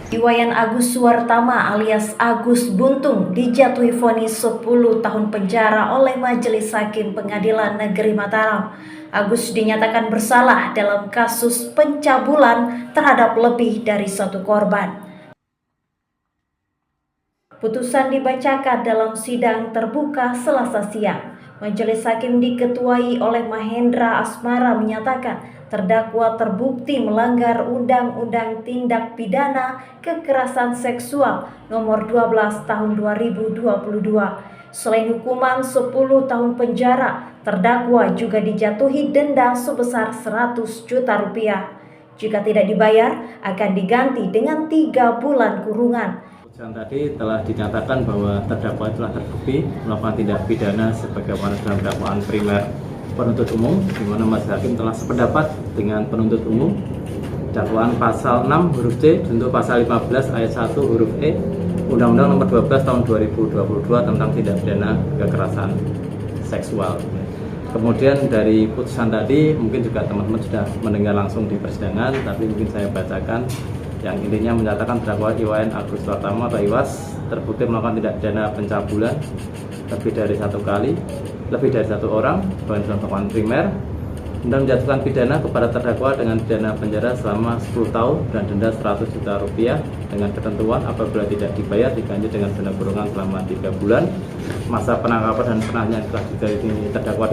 Iwayan Agus Suwartama alias Agus Buntung dijatuhi vonis 10 tahun penjara oleh Majelis Hakim Pengadilan Negeri Mataram. Agus dinyatakan bersalah dalam kasus pencabulan terhadap lebih dari satu korban. Putusan dibacakan dalam sidang terbuka Selasa siang. Majelis Hakim diketuai oleh Mahendra Asmara menyatakan terdakwa terbukti melanggar Undang-Undang Tindak Pidana Kekerasan Seksual Nomor 12 Tahun 2022. Selain hukuman 10 tahun penjara, terdakwa juga dijatuhi denda sebesar 100 juta rupiah. Jika tidak dibayar, akan diganti dengan 3 bulan kurungan. Putusan tadi telah dinyatakan bahwa terdakwa telah terbukti melakukan tindak pidana sebagaimana dalam dakwaan primer penuntut umum, di mana majelis hakim telah sependapat dengan penuntut umum. Dakwaan pasal 6 huruf C junto pasal 15 ayat 1 huruf E Undang-Undang Nomor 12 Tahun 2022 tentang tindak pidana kekerasan seksual. Kemudian dari putusan tadi mungkin juga teman-teman sudah mendengar langsung di persidangan, tapi mungkin saya bacakan. Yang intinya menyatakan terdakwa Iwayan Agus Suwartama atau Iwas terbukti melakukan tindak pidana pencabulan lebih dari satu kali, lebih dari satu orang dalam dakwaan primer, dan menjatuhkan pidana kepada terdakwa dengan pidana penjara selama 10 tahun dan denda 100 juta rupiah dengan ketentuan apabila tidak dibayar diganti dengan denda kurungan selama 3 bulan. Masa penangkapan dan penahanan setelah terdakwa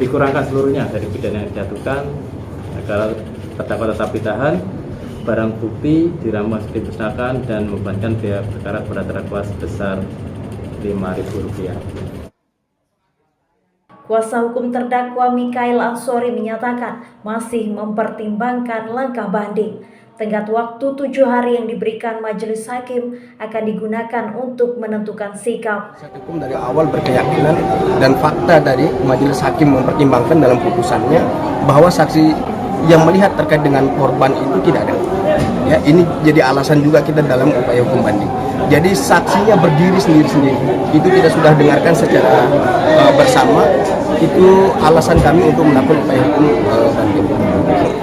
dikurangkan seluruhnya dari pidana yang dijatuhkan agar terdakwa tetap ditahan. Barang bukti diramus dimusnahkan dan membebankan biaya perkara kepada terdakwa sebesar Rp5.000. Kuasa hukum terdakwa Mikael Ansori menyatakan masih mempertimbangkan langkah banding. Tenggat waktu 7 hari yang diberikan majelis hakim akan digunakan untuk menentukan sikap. Hukum dari awal berkeyakinan dan fakta dari majelis hakim mempertimbangkan dalam putusannya bahwa saksi yang melihat terkait dengan korban itu tidak ada. Ya, ini jadi alasan juga kita dalam upaya hukum banding. Jadi saksinya berdiri sendiri-sendiri. Itu kita sudah dengarkan secara bersama. Itu alasan kami untuk melakukan upaya hukum banding.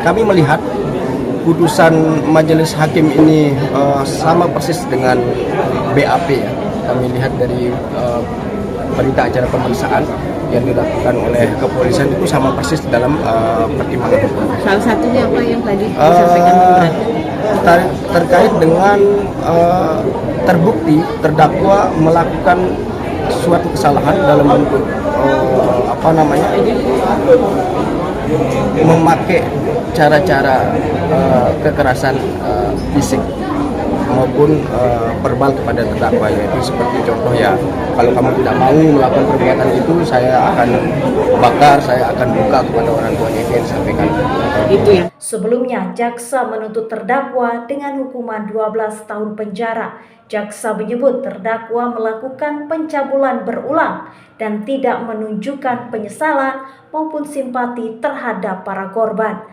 Kami melihat putusan majelis hakim ini sama persis dengan BAP ya. Kami lihat dari berita acara pemeriksaan yang dilakukan oleh kepolisian itu sama persis dalam pertimbangan hukum. Salah satunya apa yang tadi disampaikan terkait dengan terbukti terdakwa melakukan suatu kesalahan dalam bentuk memakai cara-cara kekerasan fisik maupun verbal kepada terdakwa, yaitu seperti contoh ya, kalau kamu tidak mau melakukan perbuatan itu saya akan bakar, saya akan buka kepada orang tuanya, yang disampaikan itu ya. Sebelumnya jaksa menuntut terdakwa dengan hukuman 12 tahun penjara. Jaksa menyebut terdakwa melakukan pencabulan berulang dan tidak menunjukkan penyesalan maupun simpati terhadap para korban.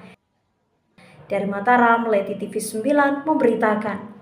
Dari Mataram, Leti TV 9 memberitakan.